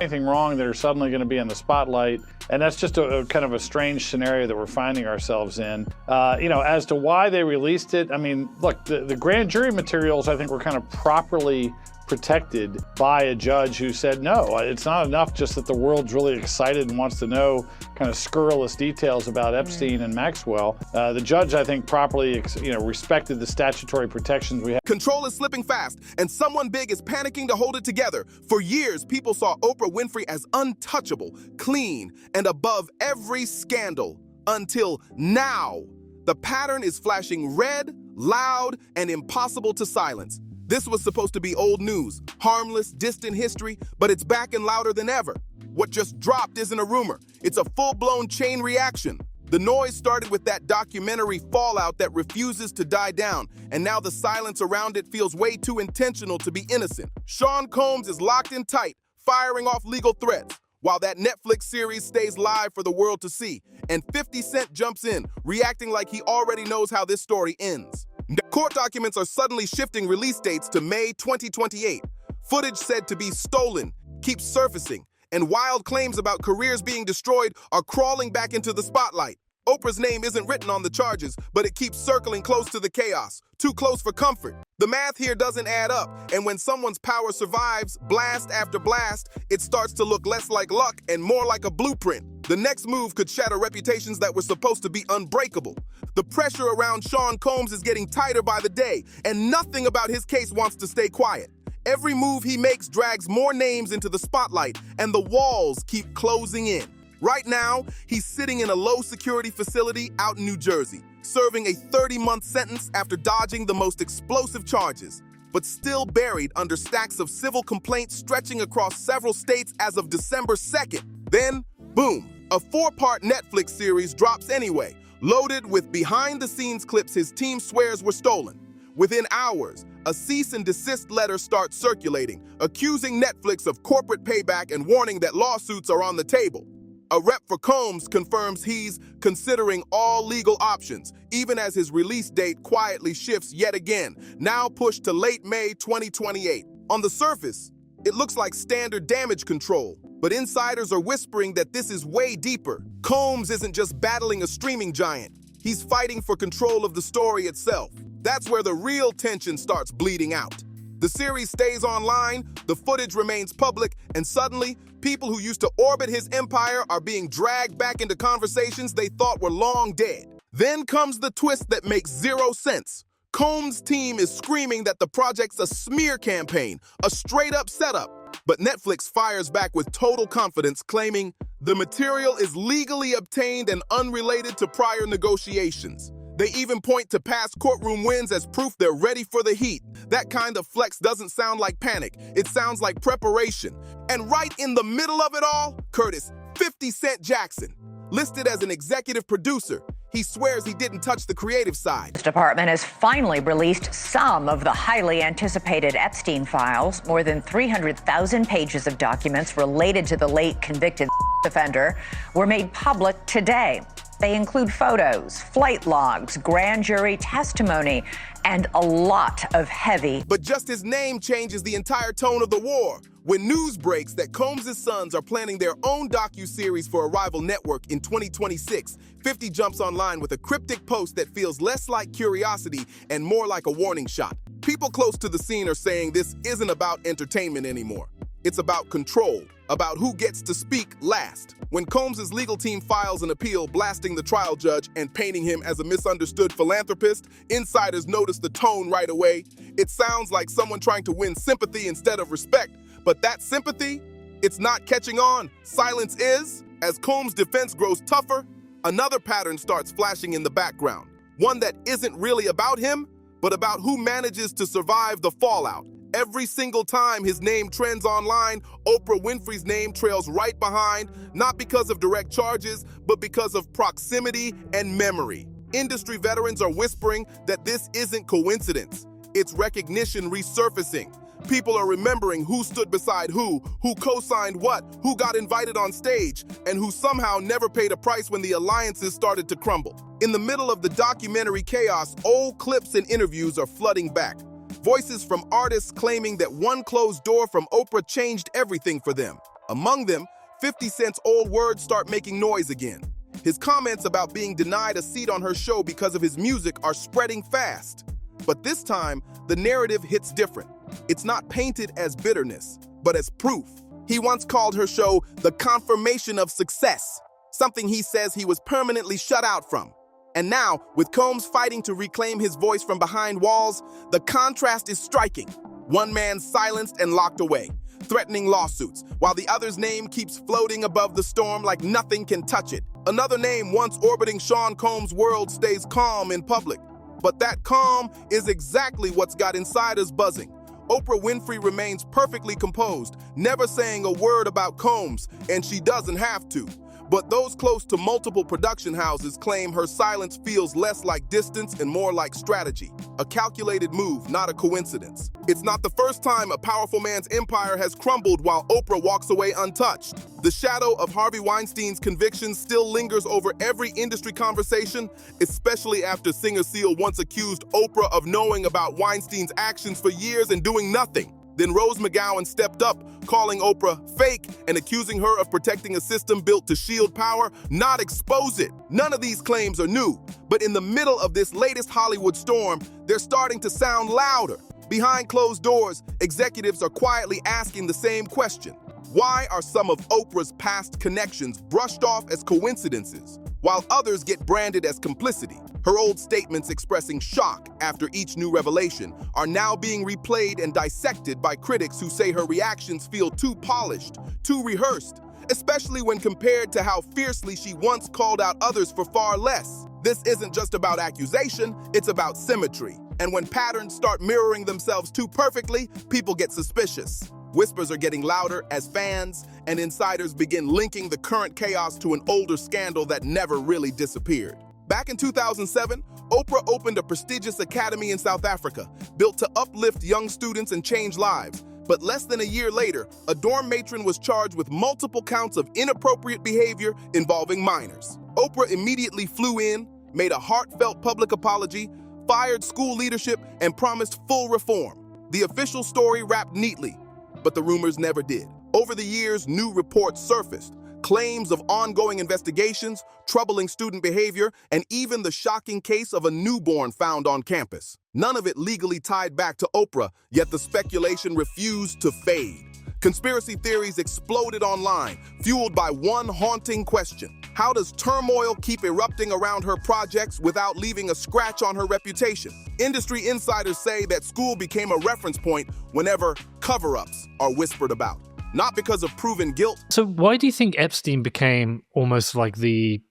anything wrong, they're suddenly going to be in the spotlight. And that's just a kind of a strange scenario that we're finding ourselves in. As to why they released it, I mean, look, the grand jury materials, I think, were kind of properly protected by a judge who said, no, it's not enough just that the world's really excited and wants to know kind of scurrilous details about Epstein and Maxwell. The judge, I think, properly respected the statutory protections we have. Control is slipping fast, and someone big is panicking to hold it together. For years, people saw Oprah Winfrey as untouchable, clean, and above every scandal. Until now, the pattern is flashing red, loud, and impossible to silence. This was supposed to be old news, harmless, distant history, but it's back and louder than ever. What just dropped isn't a rumor. It's a full-blown chain reaction. The noise started with that documentary Fallout that refuses to die down, and now the silence around it feels way too intentional to be innocent. Sean Combs is locked in tight, firing off legal threats, while that Netflix series stays live for the world to see, and 50 Cent jumps in, reacting like he already knows how this story ends. Court documents are suddenly shifting release dates to May 2028. Footage said to be stolen keeps surfacing, and wild claims about careers being destroyed are crawling back into the spotlight. Oprah's name isn't written on the charges, but it keeps circling close to the chaos, too close for comfort. The math here doesn't add up, and when someone's power survives blast after blast, it starts to look less like luck and more like a blueprint. The next move could shatter reputations that were supposed to be unbreakable. The pressure around Sean Combs is getting tighter by the day, and nothing about his case wants to stay quiet. Every move he makes drags more names into the spotlight, and the walls keep closing in. Right now, he's sitting in a low-security facility out in New Jersey, serving a 30-month sentence after dodging the most explosive charges, but still buried under stacks of civil complaints stretching across several states as of December 2nd. Then, boom, a 4-part Netflix series drops anyway, loaded with behind-the-scenes clips his team swears were stolen. Within hours, a cease and desist letter starts circulating, accusing Netflix of corporate payback and warning that lawsuits are on the table. A rep for Combs confirms he's considering all legal options, even as his release date quietly shifts yet again, now pushed to late May 2028. On the surface, it looks like standard damage control, but insiders are whispering that this is way deeper. Combs isn't just battling a streaming giant, he's fighting for control of the story itself. That's where the real tension starts bleeding out. The series stays online, the footage remains public, and suddenly, people who used to orbit his empire are being dragged back into conversations they thought were long dead. Then comes the twist that makes zero sense. Combs' team is screaming that the project's a smear campaign, a straight-up setup. But Netflix fires back with total confidence, claiming the material is legally obtained and unrelated to prior negotiations. They even point to past courtroom wins as proof they're ready for the heat. That kind of flex doesn't sound like panic, it sounds like preparation. And right in the middle of it all, Curtis, 50 Cent Jackson, listed as an executive producer. He swears he didn't touch the creative side. The department has finally released some of the highly anticipated Epstein files. More than 300,000 pages of documents related to the late convicted offender were made public today. They include photos, flight logs, grand jury testimony, and a lot of heavy. But just his name changes the entire tone of the war. When news breaks that Combs' sons are planning their own docu-series for a rival network in 2026, 50 jumps online with a cryptic post that feels less like curiosity and more like a warning shot. People close to the scene are saying this isn't about entertainment anymore. It's about control, about who gets to speak last. When Combs' legal team files an appeal blasting the trial judge and painting him as a misunderstood philanthropist, insiders notice the tone right away. It sounds like someone trying to win sympathy instead of respect. But that sympathy, it's not catching on. Silence is. As Combs' defense grows tougher, another pattern starts flashing in the background. One that isn't really about him, but about who manages to survive the fallout. Every single time his name trends online, Oprah Winfrey's name trails right behind, not because of direct charges, but because of proximity and memory. Industry veterans are whispering that this isn't coincidence. It's recognition resurfacing. People are remembering who stood beside who co-signed what, who got invited on stage, and who somehow never paid a price when the alliances started to crumble. In the middle of the documentary chaos, old clips and interviews are flooding back. Voices from artists claiming that one closed door from Oprah changed everything for them. Among them, 50 Cent's old words start making noise again. His comments about being denied a seat on her show because of his music are spreading fast. But this time, the narrative hits different. It's not painted as bitterness, but as proof. He once called her show the confirmation of success, something he says he was permanently shut out from. And now, with Combs fighting to reclaim his voice from behind walls, the contrast is striking. One man silenced and locked away, threatening lawsuits, while the other's name keeps floating above the storm like nothing can touch it. Another name once orbiting Sean Combs' world stays calm in public. But that calm is exactly what's got insiders buzzing. Oprah Winfrey remains perfectly composed, never saying a word about Combs, and she doesn't have to. But those close to multiple production houses claim her silence feels less like distance and more like strategy. A calculated move, not a coincidence. It's not the first time a powerful man's empire has crumbled while Oprah walks away untouched. The shadow of Harvey Weinstein's conviction still lingers over every industry conversation, especially after Singer Seal once accused Oprah of knowing about Weinstein's actions for years and doing nothing. Then Rose McGowan stepped up, calling Oprah fake and accusing her of protecting a system built to shield power, not expose it. None of these claims are new, but in the middle of this latest Hollywood storm, they're starting to sound louder. Behind closed doors, executives are quietly asking the same question. Why are some of Oprah's past connections brushed off as coincidences, while others get branded as complicity? Her old statements expressing shock after each new revelation are now being replayed and dissected by critics who say her reactions feel too polished, too rehearsed, especially when compared to how fiercely she once called out others for far less. This isn't just about accusation, it's about symmetry. And when patterns start mirroring themselves too perfectly, people get suspicious. Whispers are getting louder as fans and insiders begin linking the current chaos to an older scandal that never really disappeared. Back in 2007, Oprah opened a prestigious academy in South Africa, built to uplift young students and change lives. But less than a year later, a dorm matron was charged with multiple counts of inappropriate behavior involving minors. Oprah immediately flew in, made a heartfelt public apology, fired school leadership, and promised full reform. The official story wrapped neatly, but the rumors never did. Over the years, new reports surfaced. Claims of ongoing investigations, troubling student behavior, and even the shocking case of a newborn found on campus. None of it legally tied back to Oprah, yet the speculation refused to fade. Conspiracy theories exploded online, fueled by one haunting question. How does turmoil keep erupting around her projects without leaving a scratch on her reputation? Industry insiders say that school became a reference point whenever cover-ups are whispered about. Not because of proven guilt. So why do you think Epstein became almost like the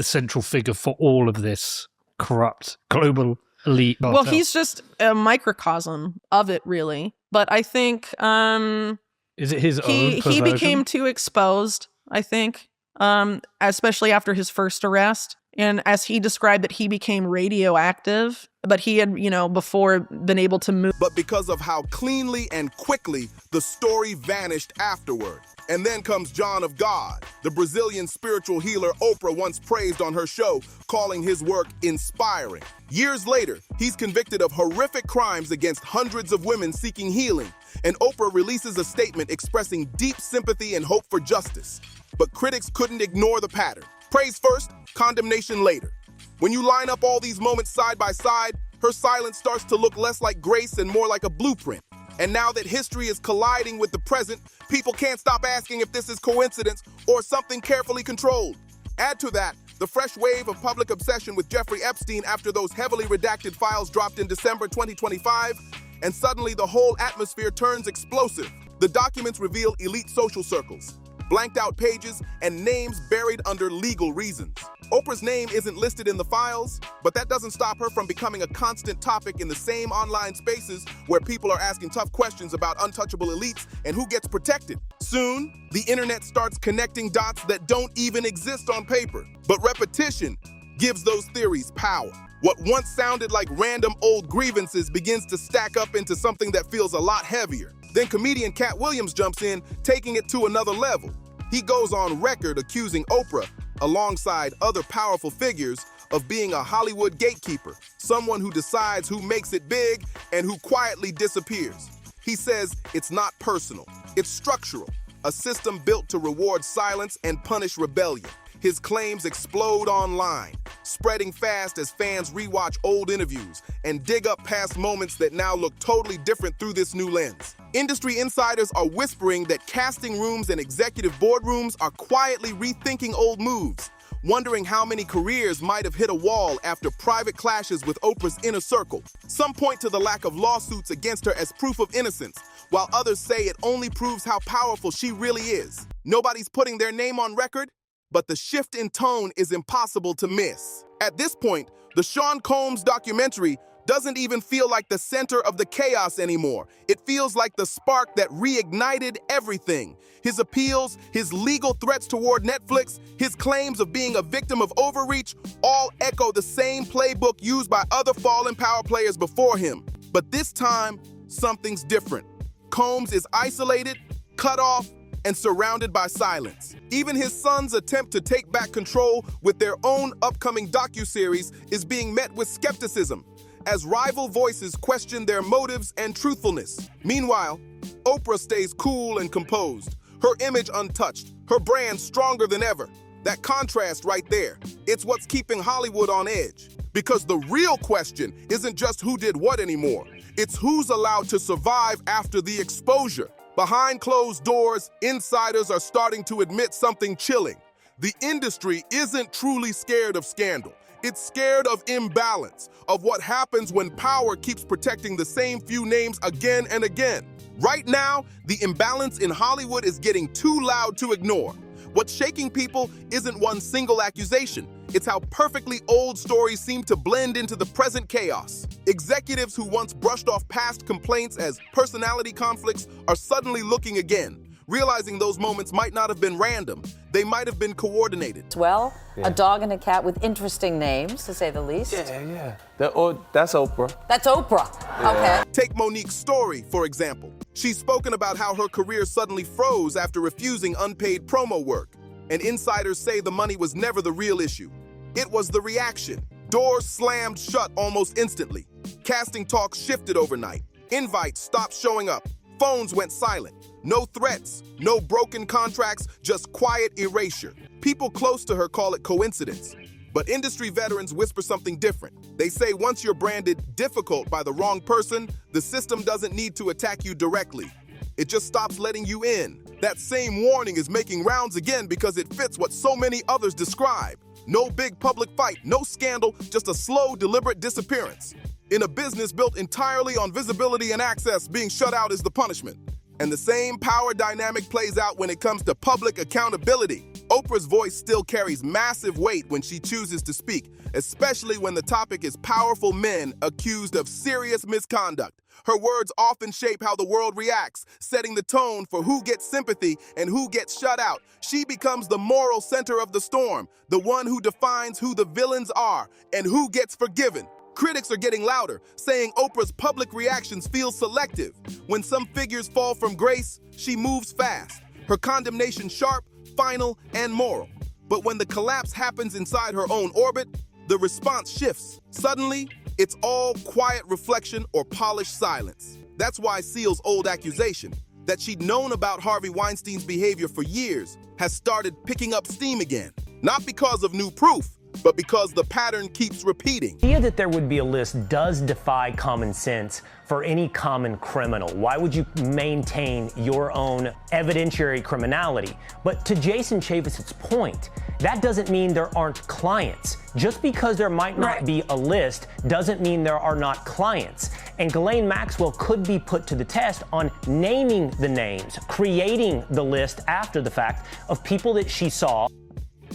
central figure for all of this corrupt global elite? Well, he's just a microcosm of it, really. But I think is it his own he perversion? became too exposed, I think, especially after his first arrest. And as he described it, he became radioactive, but he had, before been able to move. But because of how cleanly and quickly the story vanished afterward. And then comes John of God, the Brazilian spiritual healer Oprah once praised on her show, calling his work inspiring. Years later, he's convicted of horrific crimes against hundreds of women seeking healing, and Oprah releases a statement expressing deep sympathy and hope for justice. But critics couldn't ignore the pattern. Praise first, condemnation later. When you line up all these moments side by side, her silence starts to look less like grace and more like a blueprint. And now that history is colliding with the present, people can't stop asking if this is coincidence or something carefully controlled. Add to that the fresh wave of public obsession with Jeffrey Epstein after those heavily redacted files dropped in December 2025, and suddenly the whole atmosphere turns explosive. The documents reveal elite social circles, blanked out pages, and names buried under legal reasons. Oprah's name isn't listed in the files, but that doesn't stop her from becoming a constant topic in the same online spaces where people are asking tough questions about untouchable elites and who gets protected. Soon, the internet starts connecting dots that don't even exist on paper. But repetition gives those theories power. What once sounded like random old grievances begins to stack up into something that feels a lot heavier. Then comedian Cat Williams jumps in, taking it to another level. He goes on record accusing Oprah, alongside other powerful figures, of being a Hollywood gatekeeper, someone who decides who makes it big and who quietly disappears. He says it's not personal, it's structural. a system built to reward silence and punish rebellion. His claims explode online, spreading fast as fans rewatch old interviews and dig up past moments that now look totally different through this new lens. Industry insiders are whispering that casting rooms and executive boardrooms are quietly rethinking old moves, wondering how many careers might have hit a wall after private clashes with Oprah's inner circle. Some point to the lack of lawsuits against her as proof of innocence, while others say it only proves how powerful she really is. Nobody's putting their name on record, but the shift in tone is impossible to miss. At this point, the Sean Combs documentary doesn't even feel like the center of the chaos anymore. It feels like the spark that reignited everything. His appeals, his legal threats toward Netflix, his claims of being a victim of overreach, all echo the same playbook used by other fallen power players before him. But this time, something's different. Combs is isolated, cut off, and surrounded by silence. Even his son's attempt to take back control with their own upcoming docuseries is being met with skepticism, as rival voices question their motives and truthfulness. Meanwhile, Oprah stays cool and composed, her image untouched, her brand stronger than ever. That contrast right there, it's what's keeping Hollywood on edge. Because the real question isn't just who did what anymore, it's who's allowed to survive after the exposure. Behind closed doors, insiders are starting to admit something chilling. The industry isn't truly scared of scandal. It's scared of imbalance, of what happens when power keeps protecting the same few names again and again. Right now, the imbalance in Hollywood is getting too loud to ignore. What's shaking people isn't one single accusation. It's how perfectly old stories seem to blend into the present chaos. Executives who once brushed off past complaints as personality conflicts are suddenly looking again, realizing those moments might not have been random. They might have been coordinated. Well, a dog and a cat with interesting names, to say the least. Yeah. That's Oprah. That's Oprah. Yeah. Okay. Take Monique's story, for example. She's spoken about how her career suddenly froze after refusing unpaid promo work. And insiders say the money was never the real issue. It was the reaction. Doors slammed shut almost instantly. Casting talks shifted overnight. Invites stopped showing up. Phones went silent. No threats, no broken contracts, just quiet erasure. People close to her call it coincidence. But industry veterans whisper something different. They say once you're branded difficult by the wrong person, the system doesn't need to attack you directly. It just stops letting you in. That same warning is making rounds again because it fits what so many others describe. No big public fight, no scandal, just a slow, deliberate disappearance. In a business built entirely on visibility and access, being shut out is the punishment. And the same power dynamic plays out when it comes to public accountability. Oprah's voice still carries massive weight when she chooses to speak, especially when the topic is powerful men accused of serious misconduct. Her words often shape how the world reacts, setting the tone for who gets sympathy and who gets shut out. She becomes the moral center of the storm, the one who defines who the villains are and who gets forgiven. Critics are getting louder, saying Oprah's public reactions feel selective. When some figures fall from grace, she moves fast. Her condemnation sharp, final, and moral. But when the collapse happens inside her own orbit, the response shifts. Suddenly, it's all quiet reflection or polished silence. That's why Seal's old accusation, that she'd known about Harvey Weinstein's behavior for years, has started picking up steam again. Not because of new proof, but because the pattern keeps repeating. The idea that there would be a list does defy common sense for any common criminal. Why would you maintain your own evidentiary criminality? But to Jason Chaffetz's point, that doesn't mean there aren't clients. Just because there might not be a list doesn't mean there are not clients. And Ghislaine Maxwell could be put to the test on naming the names, creating the list after the fact of people that she saw.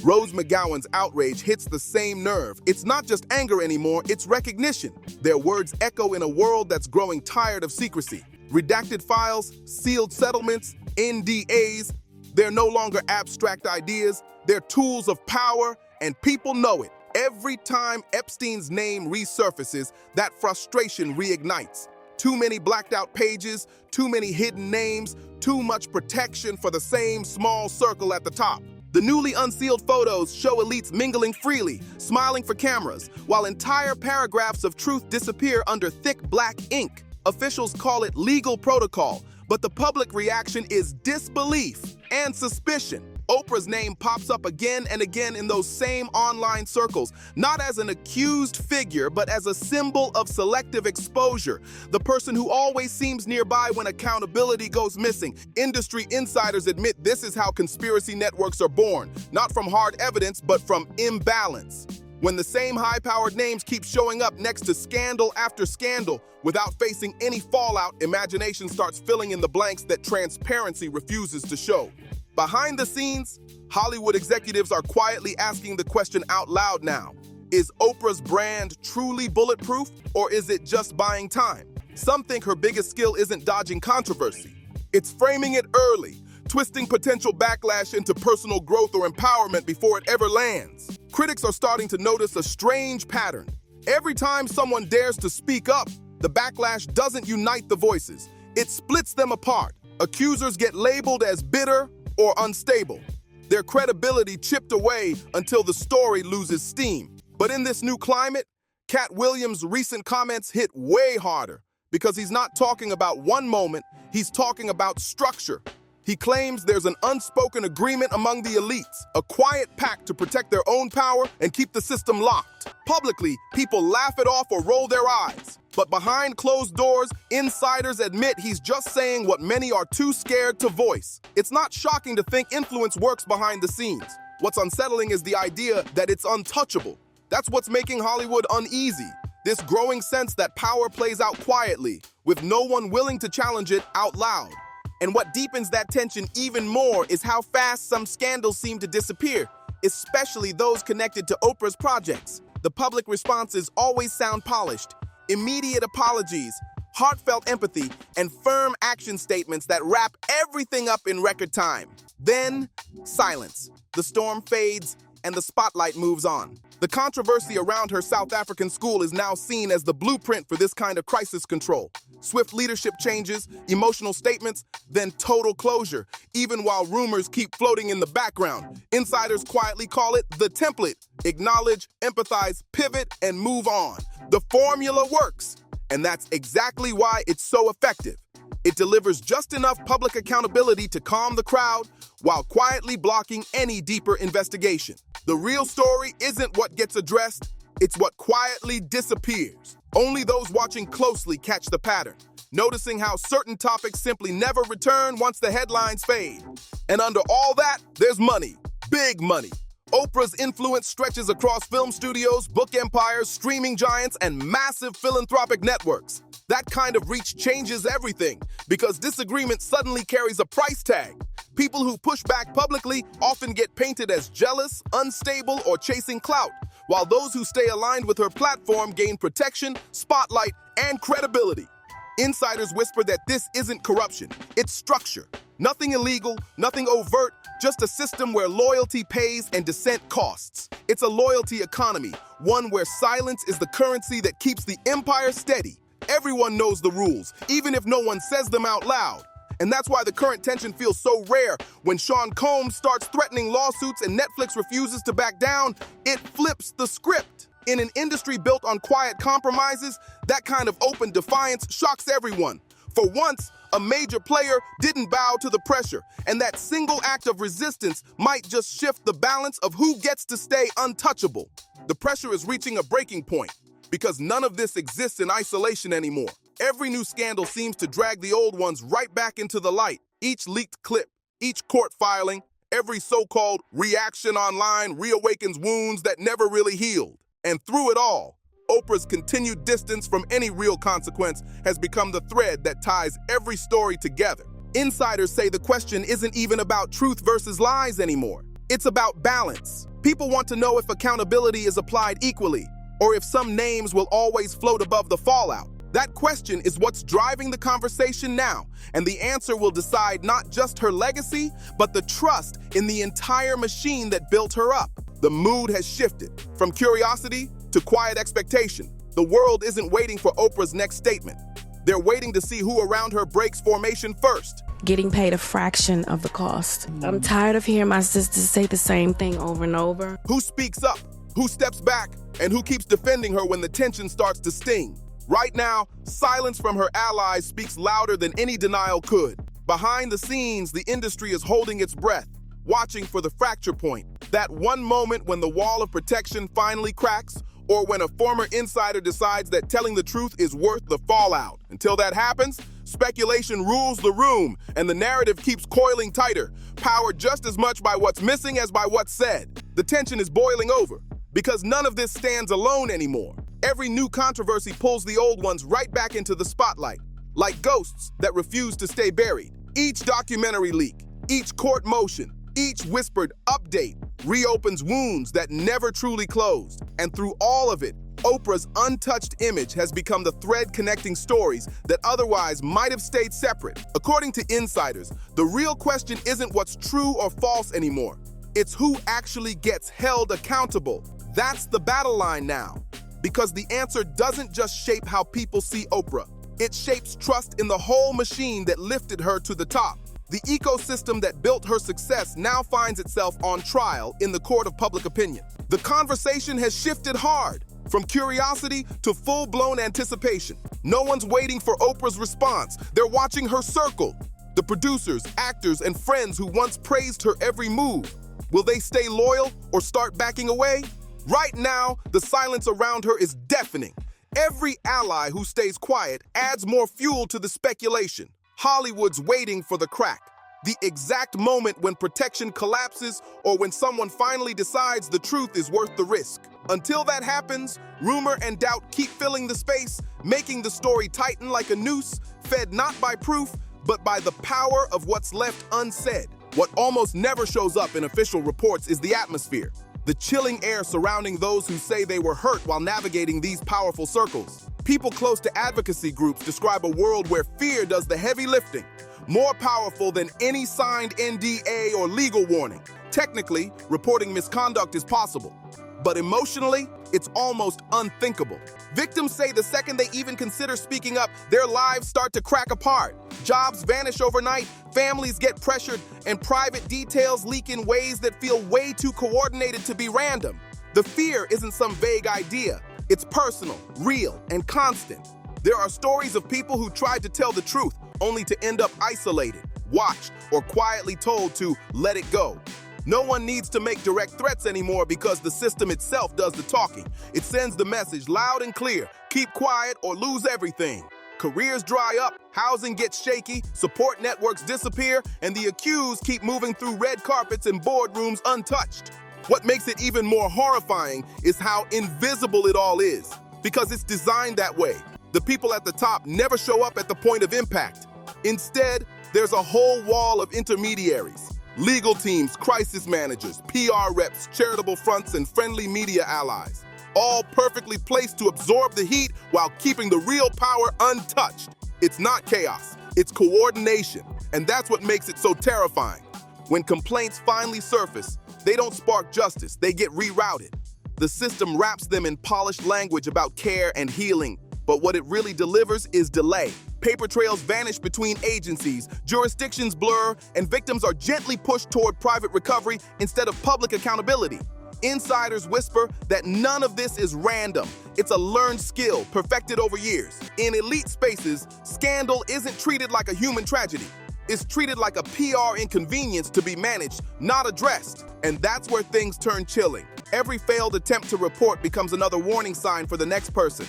Rose McGowan's outrage hits the same nerve. It's not just anger anymore, it's recognition. Their words echo in a world that's growing tired of secrecy. Redacted files, sealed settlements, NDAs, they're no longer abstract ideas, they're tools of power, and people know it. Every time Epstein's name resurfaces, that frustration reignites. Too many blacked out pages, too many hidden names, too much protection for the same small circle at the top. The newly unsealed photos show elites mingling freely, smiling for cameras, while entire paragraphs of truth disappear under thick black ink. Officials call it legal protocol, but the public reaction is disbelief. and suspicion. Oprah's name pops up again and again in those same online circles, not as an accused figure, but as a symbol of selective exposure, the person who always seems nearby when accountability goes missing. Industry insiders admit this is how conspiracy networks are born, not from hard evidence, but from imbalance. When the same high-powered names keep showing up next to scandal after scandal without facing any fallout, imagination starts filling in the blanks that transparency refuses to show. Behind the scenes, Hollywood executives are quietly asking the question out loud now. Is Oprah's brand truly bulletproof, or is it just buying time? Some think her biggest skill isn't dodging controversy. It's framing it early, twisting potential backlash into personal growth or empowerment before it ever lands. Critics are starting to notice a strange pattern. Every time someone dares to speak up, the backlash doesn't unite the voices. It splits them apart. Accusers get labeled as bitter or unstable. Their credibility chipped away until the story loses steam. But in this new climate, Cat Williams' recent comments hit way harder because he's not talking about one moment, he's talking about structure. He claims there's an unspoken agreement among the elites, a quiet pact to protect their own power and keep the system locked. Publicly, people laugh it off or roll their eyes. But behind closed doors, insiders admit he's just saying what many are too scared to voice. It's not shocking to think influence works behind the scenes. What's unsettling is the idea that it's untouchable. That's what's making Hollywood uneasy. This growing sense that power plays out quietly, with no one willing to challenge it out loud. And what deepens that tension even more is how fast some scandals seem to disappear, especially those connected to Oprah's projects. The public responses always sound polished. Immediate apologies, heartfelt empathy, and firm action statements that wrap everything up in record time. Then, silence. The storm fades, and the spotlight moves on. The controversy around her South African school is now seen as the blueprint for this kind of crisis control. Swift leadership changes, emotional statements, then total closure, even while rumors keep floating in the background. Insiders quietly call it the template. Acknowledge, empathize, pivot, and move on. The formula works, and that's exactly why it's so effective. It delivers just enough public accountability to calm the crowd while quietly blocking any deeper investigation. The real story isn't what gets addressed, it's what quietly disappears. Only those watching closely catch the pattern, noticing how certain topics simply never return once the headlines fade. And under all that, there's money, big money. Oprah's influence stretches across film studios, book empires, streaming giants, and massive philanthropic networks. That kind of reach changes everything, because disagreement suddenly carries a price tag. People who push back publicly often get painted as jealous, unstable, or chasing clout, while those who stay aligned with her platform gain protection, spotlight, and credibility. Insiders whisper that this isn't corruption, it's structure. Nothing illegal, nothing overt, just a system where loyalty pays and dissent costs. It's a loyalty economy, one where silence is the currency that keeps the empire steady. Everyone knows the rules, even if no one says them out loud. And that's why the current tension feels so rare. When Sean Combs starts threatening lawsuits and Netflix refuses to back down, it flips the script. In an industry built on quiet compromises, that kind of open defiance shocks everyone. For once, a major player didn't bow to the pressure, and that single act of resistance might just shift the balance of who gets to stay untouchable. The pressure is reaching a breaking point, because none of this exists in isolation anymore. Every new scandal seems to drag the old ones right back into the light. Each leaked clip, each court filing, every so-called reaction online reawakens wounds that never really healed. And through it all, Oprah's continued distance from any real consequence has become the thread that ties every story together. Insiders say the question isn't even about truth versus lies anymore. It's about balance. People want to know if accountability is applied equally, or if some names will always float above the fallout. That question is what's driving the conversation now, and the answer will decide not just her legacy, but the trust in the entire machine that built her up. The mood has shifted from curiosity to quiet expectation. The world isn't waiting for Oprah's next statement. They're waiting to see who around her breaks formation first. Getting paid a fraction of the cost. I'm tired of hearing my sisters say the same thing over and over. Who speaks up? Who steps back? And who keeps defending her when the tension starts to sting? Right now, silence from her allies speaks louder than any denial could. Behind the scenes, the industry is holding its breath, watching for the fracture point. That one moment when the wall of protection finally cracks, or when a former insider decides that telling the truth is worth the fallout. Until that happens, speculation rules the room, and the narrative keeps coiling tighter, powered just as much by what's missing as by what's said. The tension is boiling over, because none of this stands alone anymore. Every new controversy pulls the old ones right back into the spotlight, like ghosts that refuse to stay buried. Each documentary leak, each court motion, each whispered update reopens wounds that never truly closed. And through all of it, Oprah's untouched image has become the thread connecting stories that otherwise might have stayed separate. According to insiders, the real question isn't what's true or false anymore. It's who actually gets held accountable. That's the battle line now. Because the answer doesn't just shape how people see Oprah. It shapes trust in the whole machine that lifted her to the top. The ecosystem that built her success now finds itself on trial in the court of public opinion. The conversation has shifted hard, from curiosity to full-blown anticipation. No one's waiting for Oprah's response. They're watching her circle. The producers, actors, and friends who once praised her every move. Will they stay loyal or start backing away? Right now, the silence around her is deafening. Every ally who stays quiet adds more fuel to the speculation. Hollywood's waiting for the crack, the exact moment when protection collapses or when someone finally decides the truth is worth the risk. Until that happens, rumor and doubt keep filling the space, making the story tighten like a noose, fed not by proof, but by the power of what's left unsaid. What almost never shows up in official reports is the atmosphere, the chilling air surrounding those who say they were hurt while navigating these powerful circles. People close to advocacy groups describe a world where fear does the heavy lifting, more powerful than any signed NDA or legal warning. Technically, reporting misconduct is possible, but emotionally, it's almost unthinkable. Victims say the second they even consider speaking up, their lives start to crack apart. Jobs vanish overnight, families get pressured, and private details leak in ways that feel way too coordinated to be random. The fear isn't some vague idea. It's personal, real, and constant. There are stories of people who tried to tell the truth, only to end up isolated, watched, or quietly told to let it go. No one needs to make direct threats anymore because the system itself does the talking. It sends the message loud and clear: keep quiet or lose everything. Careers dry up, housing gets shaky, support networks disappear, and the accused keep moving through red carpets and boardrooms untouched. What makes it even more horrifying is how invisible it all is, because it's designed that way. The people at the top never show up at the point of impact. Instead, there's a whole wall of intermediaries. Legal teams, crisis managers, PR reps, charitable fronts, and friendly media allies. All perfectly placed to absorb the heat while keeping the real power untouched. It's not chaos, it's coordination. And that's what makes it so terrifying. When complaints finally surface, they don't spark justice, they get rerouted. The system wraps them in polished language about care and healing, but what it really delivers is delay. Paper trails vanish between agencies, jurisdictions blur, and victims are gently pushed toward private recovery instead of public accountability. Insiders whisper that none of this is random. It's a learned skill, perfected over years. In elite spaces, scandal isn't treated like a human tragedy. It's treated like a PR inconvenience to be managed, not addressed. And that's where things turn chilling. Every failed attempt to report becomes another warning sign for the next person.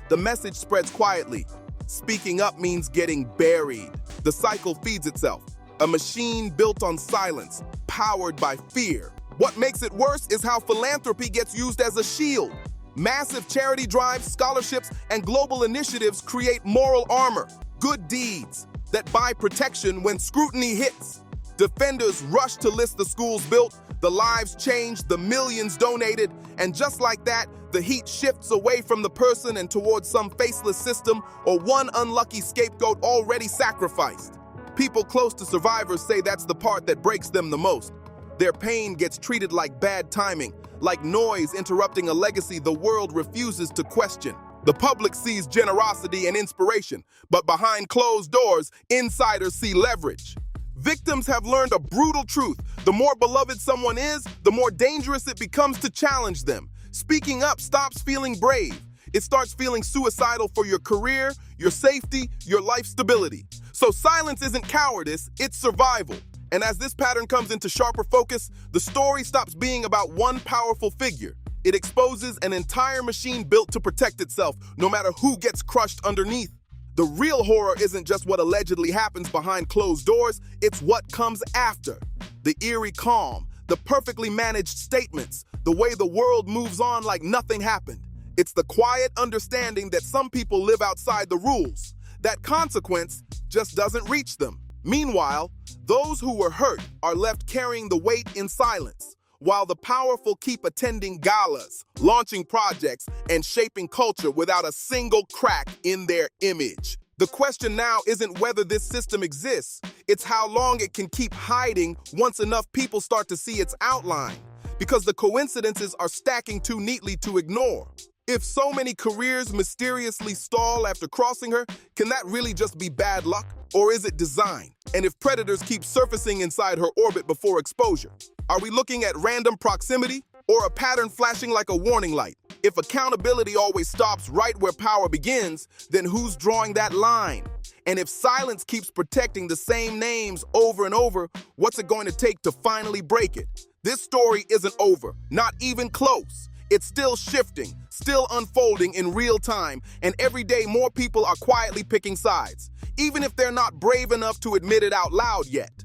The message spreads quietly. Speaking up means getting buried. The cycle feeds itself. A machine built on silence, powered by fear. What makes it worse is how philanthropy gets used as a shield. Massive charity drives, scholarships, and global initiatives create moral armor, good deeds that buy protection when scrutiny hits. Defenders rush to list the schools built, the lives changed, the millions donated, and just like that, the heat shifts away from the person and towards some faceless system or one unlucky scapegoat already sacrificed. People close to survivors say that's the part that breaks them the most. Their pain gets treated like bad timing, like noise interrupting a legacy the world refuses to question. The public sees generosity and inspiration, but behind closed doors, insiders see leverage. Victims have learned a brutal truth. The more beloved someone is, the more dangerous it becomes to challenge them. Speaking up stops feeling brave. It starts feeling suicidal for your career, your safety, your life stability. So silence isn't cowardice, it's survival. And as this pattern comes into sharper focus, the story stops being about one powerful figure. It exposes an entire machine built to protect itself, no matter who gets crushed underneath. The real horror isn't just what allegedly happens behind closed doors, it's what comes after. The eerie calm, the perfectly managed statements, the way the world moves on like nothing happened. It's the quiet understanding that some people live outside the rules, that consequence just doesn't reach them. Meanwhile, those who were hurt are left carrying the weight in silence, while the powerful keep attending galas, launching projects, and shaping culture without a single crack in their image. The question now isn't whether this system exists, it's how long it can keep hiding once enough people start to see its outline, because the coincidences are stacking too neatly to ignore. If so many careers mysteriously stall after crossing her, can that really just be bad luck? Or is it design? And if predators keep surfacing inside her orbit before exposure, are we looking at random proximity or a pattern flashing like a warning light? If accountability always stops right where power begins, then who's drawing that line? And if silence keeps protecting the same names over and over, what's it going to take to finally break it? This story isn't over, not even close. It's still shifting, still unfolding in real time, and every day more people are quietly picking sides, even if they're not brave enough to admit it out loud yet.